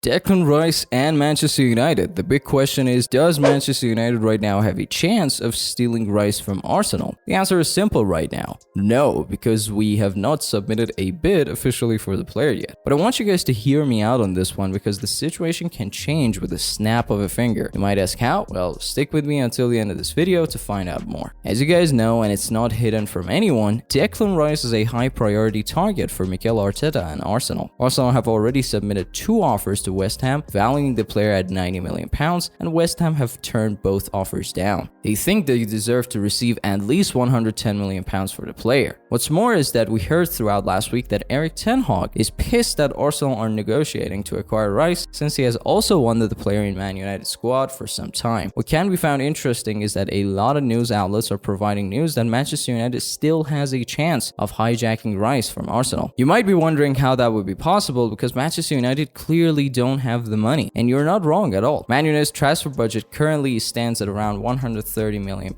Declan Rice and Manchester United. The big question is, does Manchester United right now have a chance of stealing Rice from Arsenal? The answer is simple right now. No, because we have not submitted a bid officially for the player yet. But I want you guys to hear me out on this one because the situation can change with a snap of a finger. You might ask how? Well, stick with me until the end of this video to find out more. As you guys know, and it's not hidden from anyone, Declan Rice is a high priority target for Mikel Arteta and Arsenal. Arsenal have already submitted 2 offers to West Ham, valuing the player at £90 million, and West Ham have turned both offers down. They think they deserve to receive at least £110 million for the player. What's more is that we heard throughout last week that Erik ten Hag is pissed that Arsenal are negotiating to acquire Rice, since he has also wanted the player in Man United squad for some time. What can be found interesting is that a lot of news outlets are providing news that Manchester United still has a chance of hijacking Rice from Arsenal. You might be wondering how that would be possible because Manchester United clearly don't have the money, and you're not wrong at all. Man United's transfer budget currently stands at around £130 million,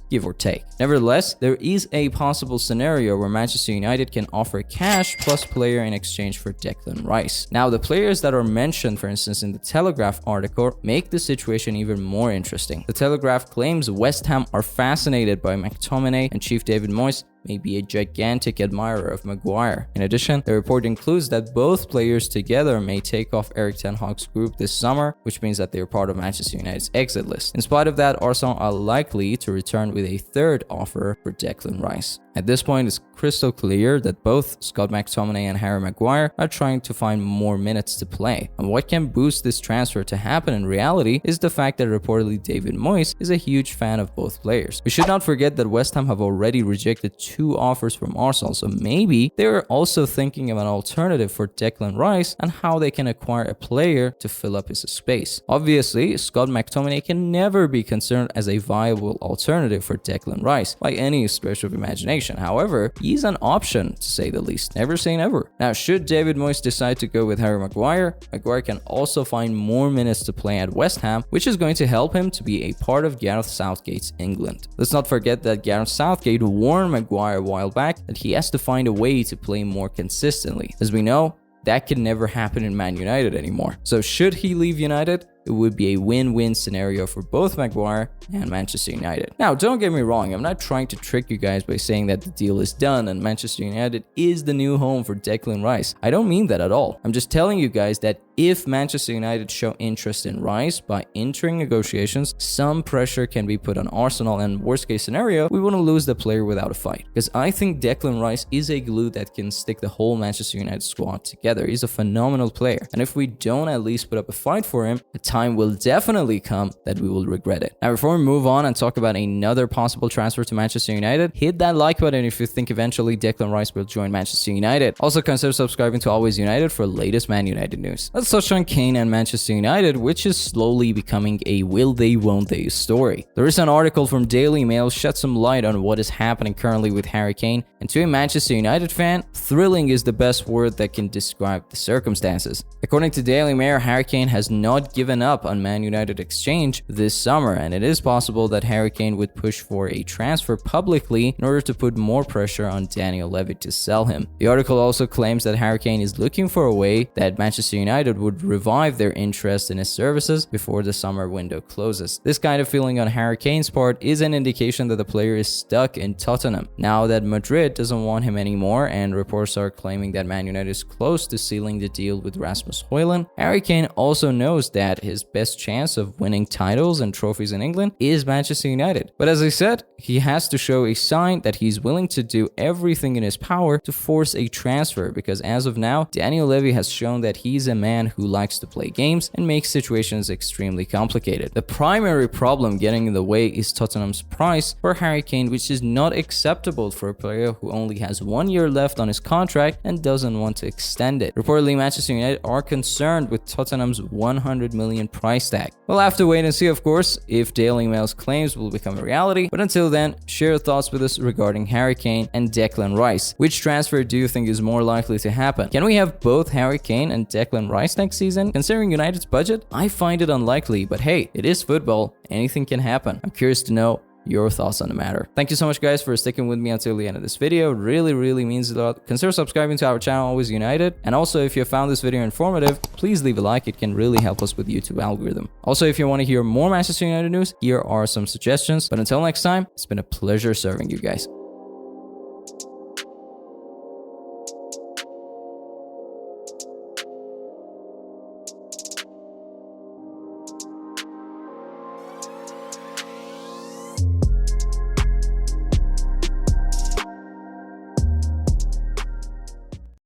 give or take. Nevertheless, there is a possible scenario where Manchester United can offer cash plus player in exchange for Declan Rice. Now, the players that are mentioned, for instance, in the Telegraph article make the situation even more interesting. The Telegraph claims West Ham are fascinated by McTominay, and Chief David Moyes may be a gigantic admirer of Maguire. In addition, the report includes that both players together may take off Erik ten Hag's group this summer, which means that they are part of Manchester United's exit list. In spite of that, Arsenal are likely to return with a third offer for Declan Rice. At this point, it's crystal clear that both Scott McTominay and Harry Maguire are trying to find more minutes to play. And what can boost this transfer to happen in reality is the fact that reportedly David Moyes is a huge fan of both players. We should not forget that West Ham have already rejected 2 offers from Arsenal, so maybe they're also thinking of an alternative for Declan Rice and how they can acquire a player to fill up his space. Obviously, Scott McTominay can never be considered as a viable alternative for Declan Rice by any stretch of imagination. However, he's an option to say the least. Never say never. Now, should David Moyes decide to go with Harry Maguire, Maguire can also find more minutes to play at West Ham, which is going to help him to be a part of Gareth Southgate's England. Let's not forget that Gareth Southgate warned Maguire a while back that he has to find a way to play more consistently. As we know, that can never happen in Man United anymore. So should he leave United, it would be a win-win scenario for both Maguire and Manchester United. Now, don't get me wrong, I'm not trying to trick you guys by saying that the deal is done and Manchester United is the new home for Declan Rice. I don't mean that at all. I'm just telling you guys that if Manchester United show interest in Rice by entering negotiations, some pressure can be put on Arsenal, and worst case scenario, we wouldn't lose the player without a fight. Because I think Declan Rice is a glue that can stick the whole Manchester United squad together. He's a phenomenal player, and if we don't at least put up a fight for him, the time will definitely come that we will regret it. Now, before we move on and talk about another possible transfer to Manchester United, hit that like button if you think eventually Declan Rice will join Manchester United. Also, consider subscribing to Always United for latest Man United news. Let's touch on Kane and Manchester United, which is slowly becoming a will they won't they story. There is an article from Daily Mail shed some light on what is happening currently with Harry Kane, and to a Manchester United fan, thrilling is the best word that can describe the circumstances. According to Daily Mail, Harry Kane has not given up on Man United exchange this summer, and it is possible that Harry Kane would push for a transfer publicly in order to put more pressure on Daniel Levy to sell him. The article also claims that Harry Kane is looking for a way that Manchester United would revive their interest in his services before the summer window closes. This kind of feeling on Harry Kane's part is an indication that the player is stuck in Tottenham. Now that Madrid doesn't want him anymore, and reports are claiming that Man United is close to sealing the deal with Rasmus Højlund, Harry Kane also knows that his best chance of winning titles and trophies in England is Manchester United. But as I said, he has to show a sign that he's willing to do everything in his power to force a transfer, because as of now, Daniel Levy has shown that he's a man who likes to play games and makes situations extremely complicated. The primary problem getting in the way is Tottenham's price for Harry Kane, which is not acceptable for a player who only has 1 year left on his contract and doesn't want to extend it. Reportedly, Manchester United are concerned with Tottenham's £100 million price tag. We'll have to wait and see, of course, if Daily Mail's claims will become a reality, but until then, share your thoughts with us regarding Harry Kane and Declan Rice. Which transfer do you think is more likely to happen? Can we have both Harry Kane and Declan Rice next season? Considering United's budget, I find it unlikely, but hey, it is football. Anything can happen. I'm curious to know your thoughts on the matter. Thank you so much, guys, for sticking with me until the end of this video. It really means a lot. Consider subscribing to our channel, Always United. And also, if you found this video informative, please leave a like. It can really help us with YouTube algorithm. Also, if you want to hear more Manchester United news, here are some suggestions. But until next time, it's been a pleasure serving you guys.